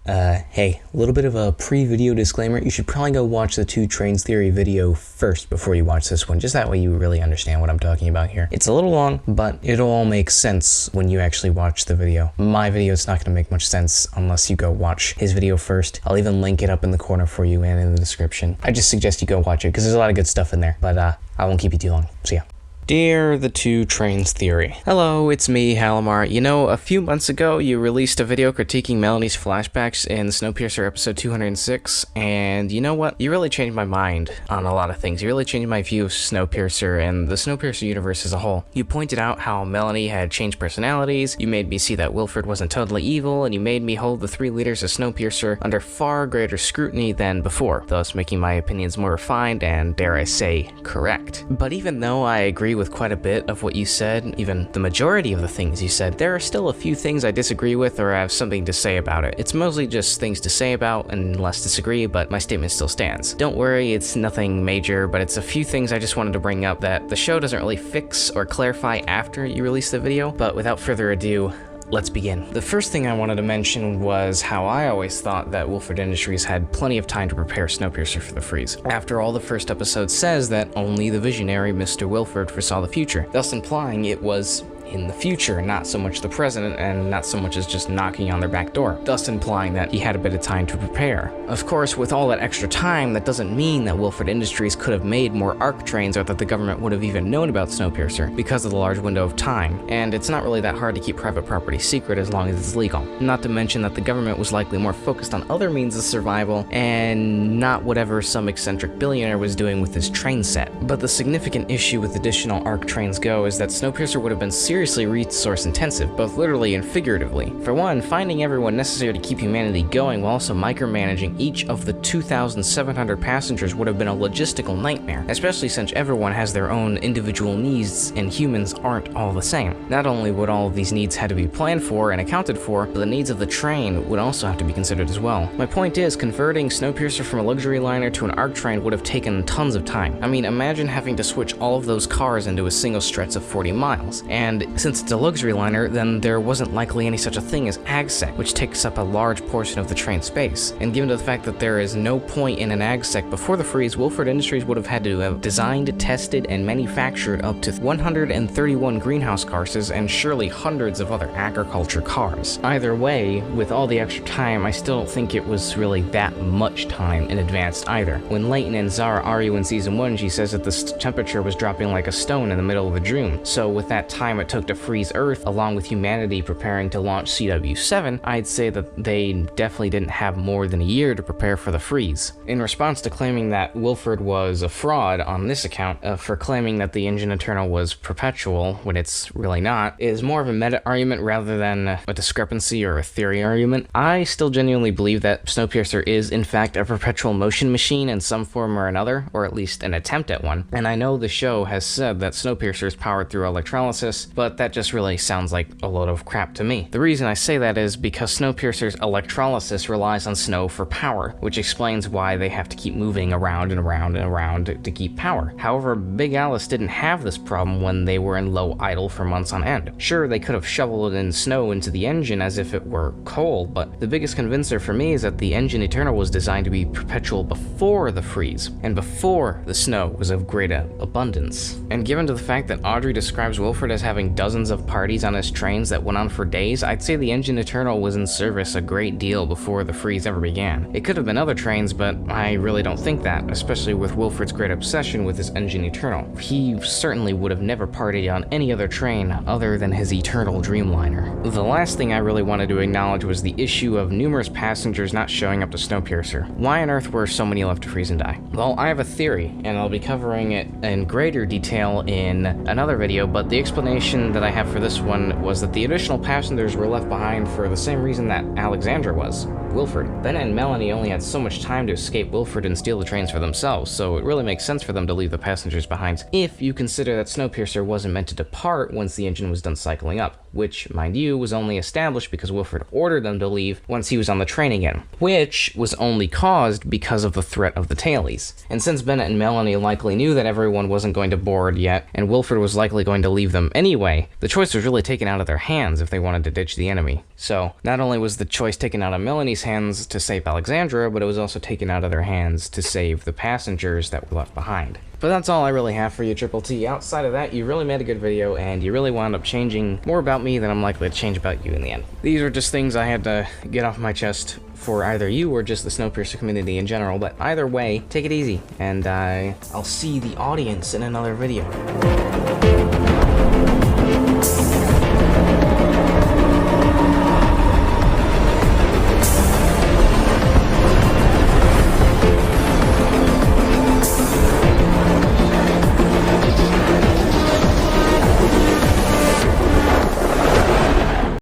Hey, a little bit of a pre-video disclaimer. You should probably go watch the Two Trains Theory video first before you watch this one. Just that way you really understand what I'm talking about here. It's a little long, but it'll all make sense when you actually watch the video. My video is not going to make much sense unless you go watch his video first. I'll even link it up in the corner for you and in the description. I just suggest you go watch it because there's a lot of good stuff in there, but I won't keep you too long. See ya. Dear the Two Trains Theory. Hello, it's me, Hallimar. You know, a few months ago, you released a video critiquing Melanie's flashbacks in Snowpiercer episode 206, and you know what? You really changed my mind on a lot of things. You really changed my view of Snowpiercer and the Snowpiercer universe as a whole. You pointed out how Melanie had changed personalities, you made me see that Wilfred wasn't totally evil, and you made me hold the three leaders of Snowpiercer under far greater scrutiny than before, thus making my opinions more refined and, dare I say, correct. But even though I agree with quite a bit of what you said, even the majority of the things you said, there are still a few things I disagree with or have something to say about it. It's mostly just things to say about and less disagree, but my statement still stands. Don't worry, it's nothing major, but it's a few things I just wanted to bring up that the show doesn't really fix or clarify after you release the video. But without further ado, let's begin. The first thing I wanted to mention was how I always thought that Wilfred Industries had plenty of time to prepare Snowpiercer for the freeze. After all, the first episode says that only the visionary Mr. Wilfred foresaw the future, thus implying it was in the future, not so much the present, and not so much as just knocking on their back door, thus implying that he had a bit of time to prepare. Of course, with all that extra time, that doesn't mean that Wilfred Industries could have made more ARC trains or that the government would have even known about Snowpiercer, because of the large window of time, and it's not really that hard to keep private property secret as long as it's legal. Not to mention that the government was likely more focused on other means of survival, and not whatever some eccentric billionaire was doing with his train set. But the significant issue with additional ARC trains go is that Snowpiercer would have been seriously resource intensive, both literally and figuratively. For one, finding everyone necessary to keep humanity going while also micromanaging each of the 2,700 passengers would have been a logistical nightmare, especially since everyone has their own individual needs and humans aren't all the same. Not only would all of these needs have to be planned for and accounted for, but the needs of the train would also have to be considered as well. My point is, converting Snowpiercer from a luxury liner to an ARC train would have taken tons of time. I mean, imagine having to switch all of those cars into a single stretch of 40 miles, and since it's a luxury liner, then there wasn't likely any such a thing as AgSec, which takes up a large portion of the train space. And given the fact that there is no point in an AgSec before the freeze, Wilfred Industries would have had to have designed, tested, and manufactured up to 131 greenhouse cars and surely hundreds of other agriculture cars. Either way, with all the extra time, I still don't think it was really that much time in advance either. When Layton and Zara argue in Season 1, she says that the temperature was dropping like a stone in the middle of a dream. So with that time it took to freeze Earth, along with humanity preparing to launch CW7, I'd say that they definitely didn't have more than a year to prepare for the freeze. In response to claiming that Wilfred was a fraud on this account, for claiming that the Engine Eternal was perpetual when it's really not, is more of a meta argument rather than a discrepancy or a theory argument. I still genuinely believe that Snowpiercer is in fact a perpetual motion machine in some form or another, or at least an attempt at one, and I know the show has said that Snowpiercer is powered through electrolysis, but that just really sounds like a load of crap to me. The reason I say that is because Snowpiercer's electrolysis relies on snow for power, which explains why they have to keep moving around and around and around to keep power. However, Big Alice didn't have this problem when they were in low idle for months on end. Sure, they could have shoveled in snow into the engine as if it were coal, but the biggest convincer for me is that the Engine Eternal was designed to be perpetual before the freeze, and before the snow was of great abundance. And given to the fact that Audrey describes Wilfred as having dozens of parties on his trains that went on for days, I'd say the Engine Eternal was in service a great deal before the freeze ever began. It could have been other trains, but I really don't think that, especially with Wilfred's great obsession with his Engine Eternal. He certainly would have never partied on any other train other than his Eternal Dreamliner. The last thing I really wanted to acknowledge was the issue of numerous passengers not showing up to Snowpiercer. Why on earth were so many left to freeze and die? Well, I have a theory, and I'll be covering it in greater detail in another video, but the explanation that I have for this one was that the additional passengers were left behind for the same reason that Alexandra was. Wilfred. Ben and Melanie only had so much time to escape Wilfred and steal the trains for themselves, so it really makes sense for them to leave the passengers behind if you consider that Snowpiercer wasn't meant to depart once the engine was done cycling up. which, mind you, was only established because Wilfred ordered them to leave once he was on the train again, which was only caused because of the threat of the tailies. And since Bennett and Melanie likely knew that everyone wasn't going to board yet, and Wilfred was likely going to leave them anyway, the choice was really taken out of their hands if they wanted to ditch the enemy. So, not only was the choice taken out of Melanie's hands to save Alexandra, but it was also taken out of their hands to save the passengers that were left behind. But that's all I really have for you, Triple T. Outside of that, you really made a good video, and you really wound up changing more about me than I'm likely to change about you in the end. These are just things I had to get off my chest for either you or just the Snowpiercer community in general, but either way, take it easy, and I'll see the audience in another video.